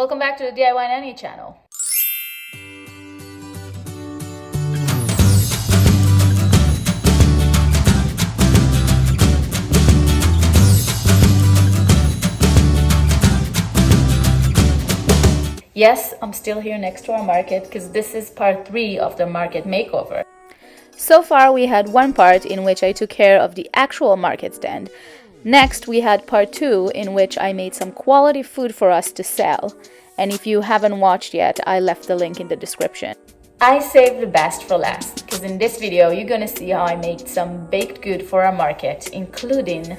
Welcome back to the DIYnanny channel. Yes, I'm still here next to our market because this is part 3 of the market makeover. So far we had one part in which I took care of the actual market stand. Next we had part 2 in which I made some quality food for us to sell. And if you haven't watched yet, I left the link in the description. I saved the best for last because in this video you're gonna see how I made some baked good for our market, including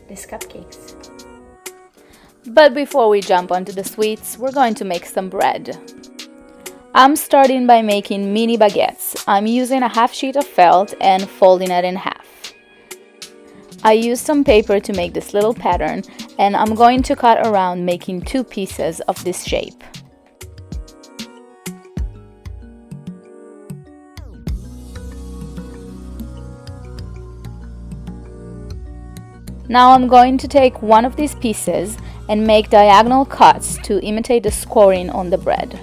these cupcakes. But before we jump onto the sweets, we're going to make some bread. I'm starting by making mini baguettes. I'm using a half sheet of felt and folding it in half. I used some paper to make this little pattern, and I'm going to cut around making 2 pieces of this shape. Now I'm going to take one of these pieces and make diagonal cuts to imitate the scoring on the bread.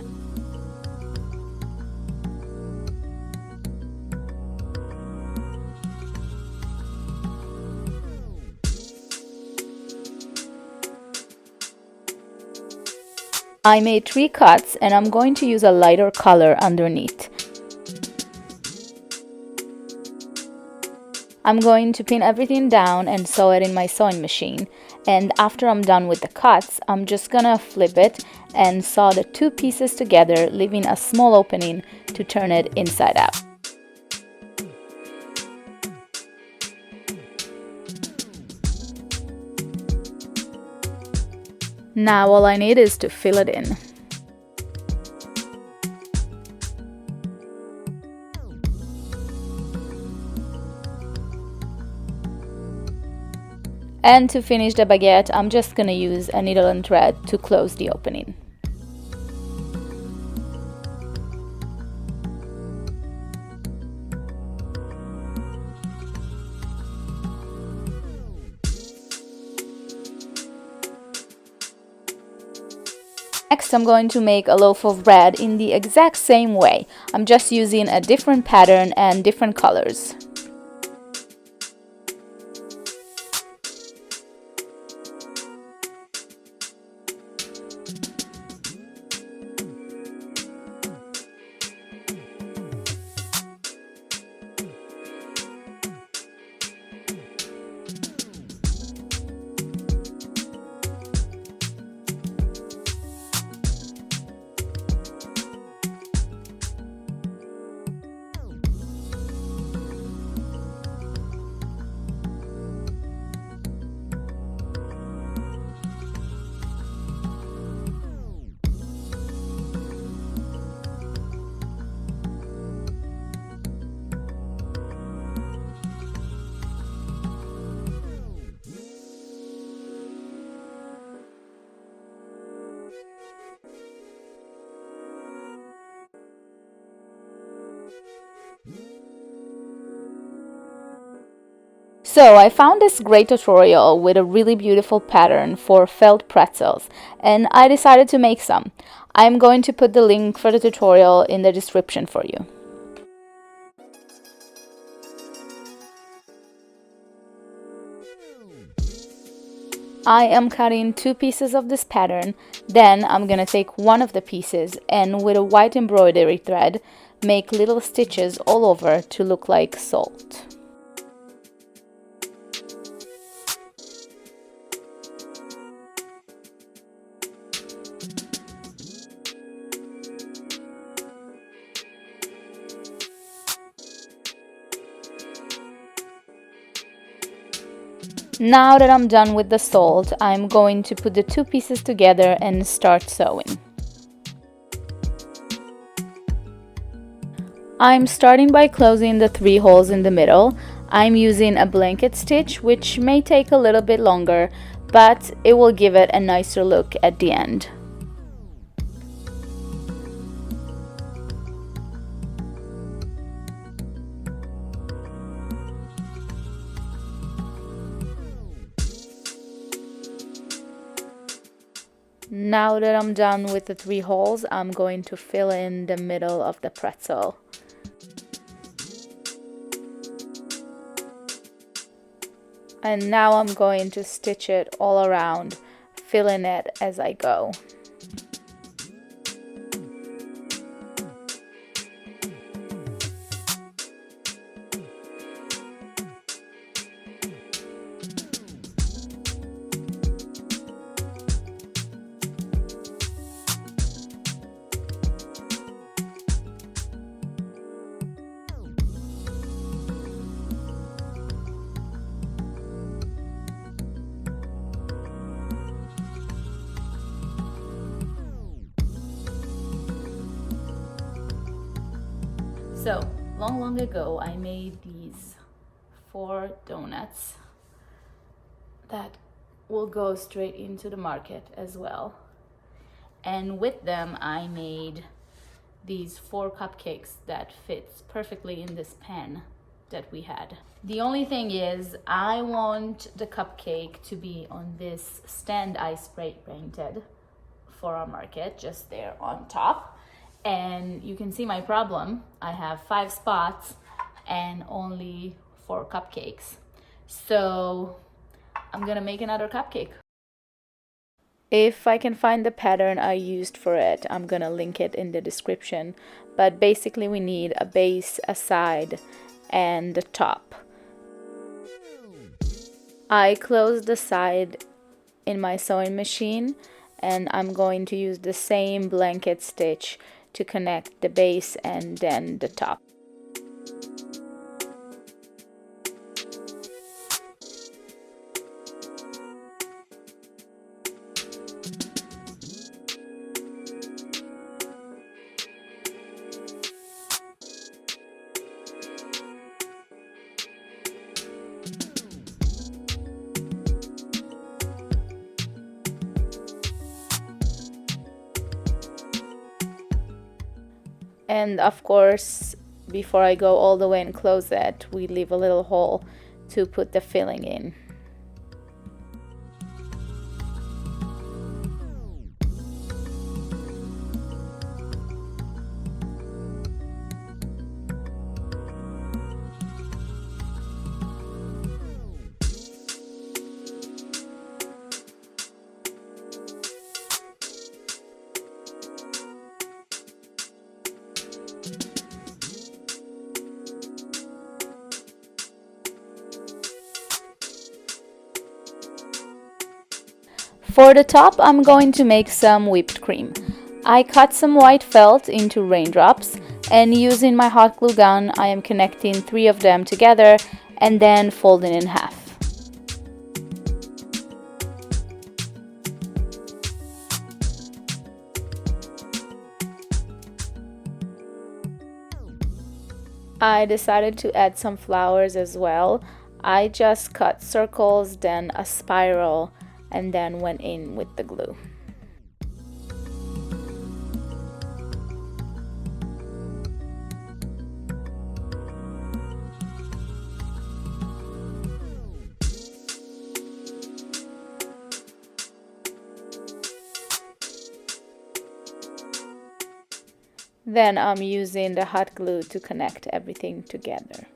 I made 3 cuts and I'm going to use a lighter color underneath. I'm going to pin everything down and sew it in my sewing machine, and after I'm done with the cuts, I'm just gonna flip it and sew the 2 pieces together, leaving a small opening to turn it inside out. Now all I need is to fill it in. And to finish the baguette, I'm just gonna use a needle and thread to close the opening. Next, I'm going to make a loaf of bread in the exact same way. I'm just using a different pattern and different colors. So I found this great tutorial with a really beautiful pattern for felt pretzels, and I decided to make some. I'm going to put the link for the tutorial in the description for you. I am cutting 2 pieces of this pattern, then I'm gonna take one of the pieces and with a white embroidery thread make little stitches all over to look like salt. Now that I'm done with the salt, I'm going to put the 2 pieces together and start sewing. I'm starting by closing the 3 holes in the middle. I'm using a blanket stitch, which may take a little bit longer, but it will give it a nicer look at the end. Now that I'm done with the 3 holes, I'm going to fill in the middle of the pretzel. And now I'm going to stitch it all around, filling it as I go. So, long ago, I made these 4 donuts that will go straight into the market as well. And with them, I made these 4 cupcakes that fits perfectly in this pan that we had. The only thing is, I want the cupcake to be on this stand I spray painted for our market, just there on top. And you can see my problem. I have 5 spots and only 4 cupcakes. So I'm gonna make another cupcake. If I can find the pattern I used for it, I'm gonna link it in the description. But basically we need a base, a side, and the top. I closed the side in my sewing machine, and I'm going to use the same blanket stitch to connect the base and then the top. And of course, before I go all the way and close it, we leave a little hole to put the filling in. For the top, I'm going to make some whipped cream. I cut some white felt into raindrops, and using my hot glue gun, I am connecting 3 of them together and then folding in half. I decided to add some flowers as well. I just cut circles, then a spiral, and then went in with the glue. Then I'm using the hot glue to connect everything together.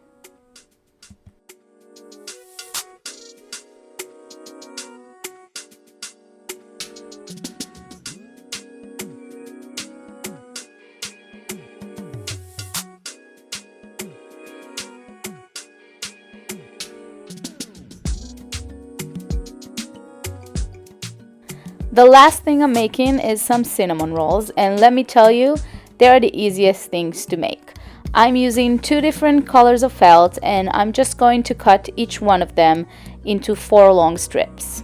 The last thing I'm making is some cinnamon rolls, and let me tell you, they are the easiest things to make. I'm using 2 different colors of felt, and I'm just going to cut each one of them into 4 long strips.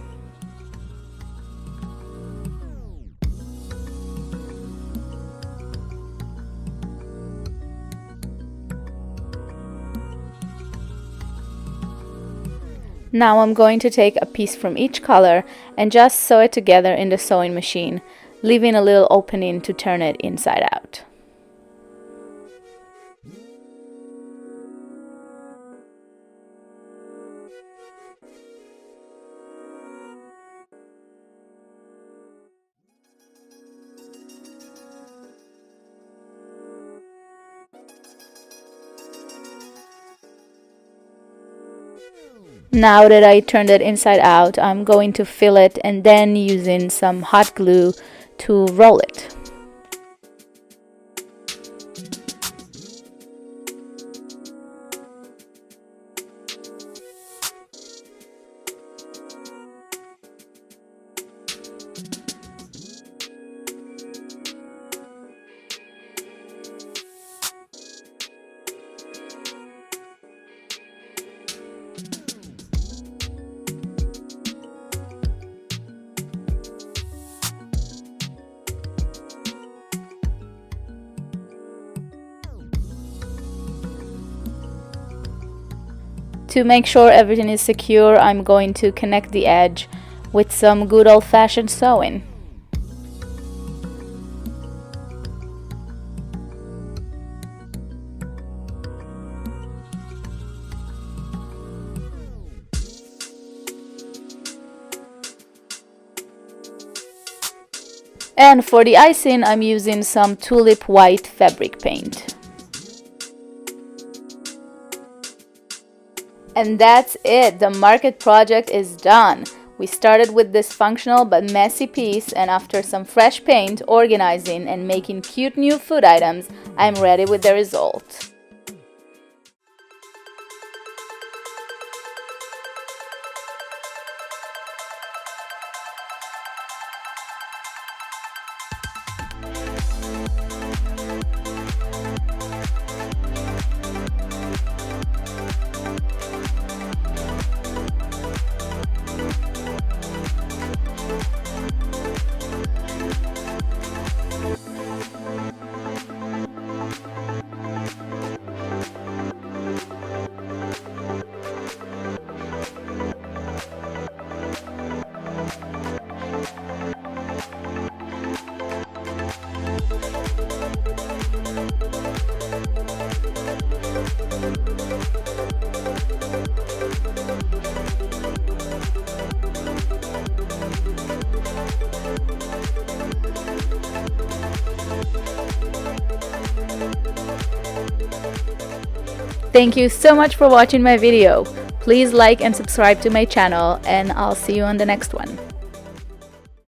Now I'm going to take a piece from each color and just sew it together in the sewing machine, leaving a little opening to turn it inside out. Now that I turned it inside out, I'm going to fill it and then using some hot glue to roll it. To make sure everything is secure, I'm going to connect the edge with some good old-fashioned sewing. And for the icing, I'm using some tulip white fabric paint. And that's it, the market project is done. We started with this functional but messy piece, and after some fresh paint, organizing, and making cute new food items, I'm ready with the result. Thank you so much for watching my video. Please like and subscribe to my channel, and I'll see you on the next one.